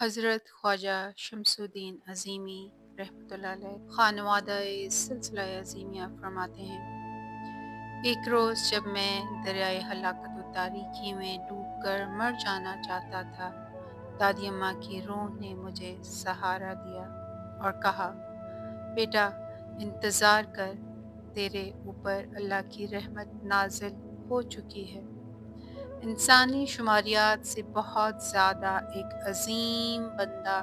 حضرت خواجہ شمسالدین عظیمی رحمۃ اللہ علیہ خانوادہ سلسلہ عظیمیہ فرماتے ہیں، ایک روز جب میں دریائے ہلاکت و تاریکی میں ڈوب کر مر جانا چاہتا تھا، دادی اماں کی روح نے مجھے سہارا دیا اور کہا، بیٹا انتظار کر، تیرے اوپر اللہ کی رحمت نازل ہو چکی ہے۔ انسانی شماریات سے بہت زیادہ ایک عظیم بندہ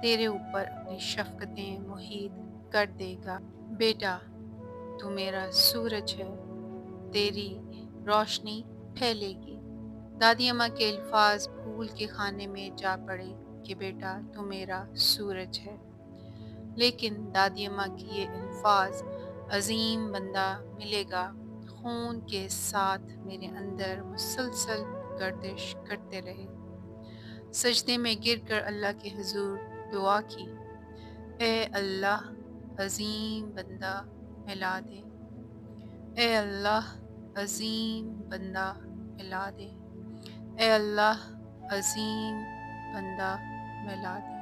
تیرے اوپر اپنی شفقتیں محیط کر دے گا۔ بیٹا تو میرا سورج ہے، تیری روشنی پھیلے گی۔ دادی اماں کے الفاظ پھول کے خانے میں جا پڑے کہ بیٹا تو میرا سورج ہے، لیکن دادی اماں کی یہ الفاظ عظیم بندہ ملے گا خون کے ساتھ میرے اندر مسلسل گردش کرتے رہے۔ سجدے میں گر کر اللہ کے حضور دعا کی، اے اللہ عظیم بندہ ملا دے، اے اللہ عظیم بندہ ملا دے، اے اللہ عظیم بندہ ملا دے۔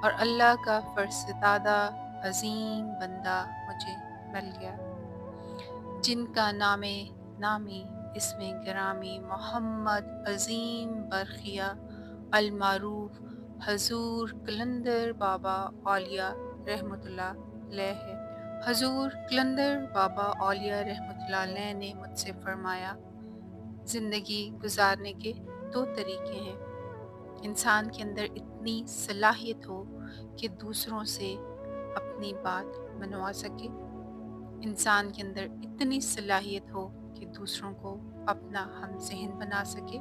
اور اللہ کا فرستادہ عظیم بندہ مجھے مل گیا، جن کا نامی اس میں گرامی محمد عظیم برخیہ المعروف حضور قلندر بابا اولیاء رحمۃ اللہ علیہ ہے۔ حضور قلندر بابا اولیاء رحمۃ اللہ علیہ نے مجھ سے فرمایا، زندگی گزارنے کے دو طریقے ہیں۔ انسان کے اندر اتنی صلاحیت ہو کہ دوسروں سے اپنی بات منوا سکے، انسان کے اندر اتنی صلاحیت ہو کہ دوسروں کو اپنا ہم ذہن بنا سکے،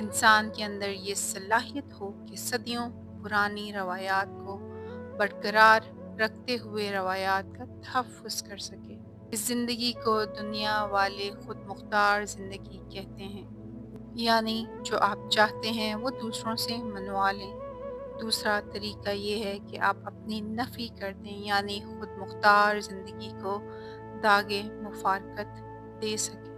انسان کے اندر یہ صلاحیت ہو کہ صدیوں پرانی روایات کو برقرار رکھتے ہوئے روایات کا تحفظ کر سکے۔ اس زندگی کو دنیا والے خود مختار زندگی کہتے ہیں، یعنی جو آپ چاہتے ہیں وہ دوسروں سے منوا لیں۔ دوسرا طریقہ یہ ہے کہ آپ اپنی نفی کر دیں، یعنی خود مختار زندگی کو داغِ مفارقت دے سکیں۔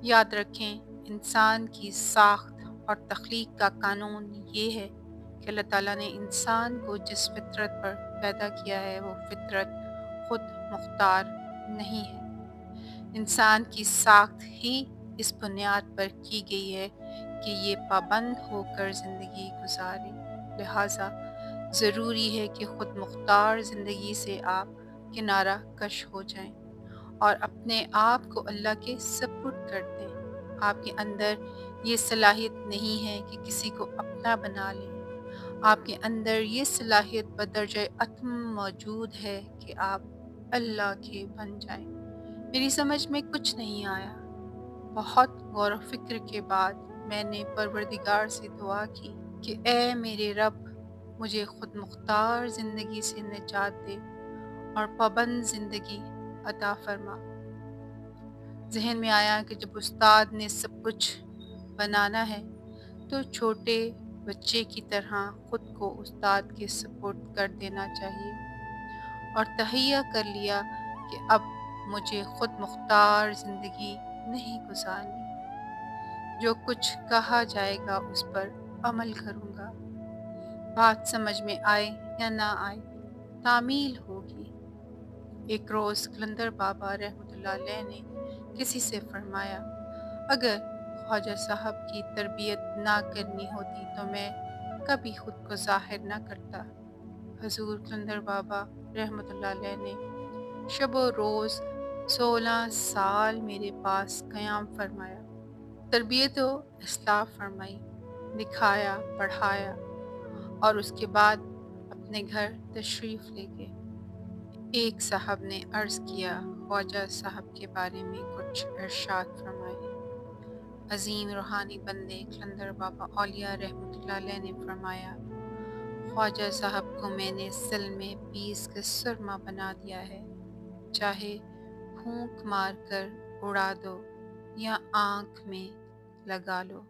یاد رکھیں، انسان کی ساخت اور تخلیق کا قانون یہ ہے کہ اللہ تعالیٰ نے انسان کو جس فطرت پر پیدا کیا ہے وہ فطرت خود مختار نہیں ہے۔ انسان کی ساخت ہی اس بنیاد پر کی گئی ہے کہ یہ پابند ہو کر زندگی گزارے، لہٰذا ضروری ہے کہ خود مختار زندگی سے آپ کنارہ کش ہو جائیں اور اپنے آپ کو اللہ کے سپرد کر دیں۔ آپ کے اندر یہ صلاحیت نہیں ہے کہ کسی کو اپنا بنا لیں، آپ کے اندر یہ صلاحیت بدرجہ اتم موجود ہے کہ آپ اللہ کے بن جائیں۔ میری سمجھ میں کچھ نہیں آیا، بہت غور و فکر کے بعد میں نے پروردگار سے دعا کی کہ اے میرے رب، مجھے خود مختار زندگی سے نجات دے اور پابند زندگی عطا فرما۔ ذہن میں آیا کہ جب استاد نے سب کچھ بنانا ہے تو چھوٹے بچے کی طرح خود کو استاد کے سپرد کر دینا چاہیے، اور تہیہ کر لیا کہ اب مجھے خود مختار زندگی نہیں گزارنی، جو کچھ کہا جائے گا اس پر عمل کروں گا، بات سمجھ میں آئے یا نہ آئے تعمیل ہوگی۔ ایک روز قلندر بابا رحمۃ اللہ علیہ نے کسی سے فرمایا، اگر خواجہ صاحب کی تربیت نہ کرنی ہوتی تو میں کبھی خود کو ظاہر نہ کرتا۔ حضور قلندر بابا رحمۃ اللہ علیہ نے شب و روز 16 سال میرے پاس قیام فرمایا، تربیت و اصلاح فرمائی، دکھایا، پڑھایا، اور اس کے بعد اپنے گھر تشریف لے گئے۔ ایک صاحب نے عرض کیا، خواجہ صاحب کے بارے میں کچھ ارشاد فرمائے۔ عظیم روحانی بندے قلندر بابا اولیاء رحمۃ اللہ علیہ نے فرمایا، خواجہ صاحب کو میں نے سل میں پیس کر سرما بنا دیا ہے، چاہے پھونک مار کر اڑا دو یا آنکھ میں لگا لو۔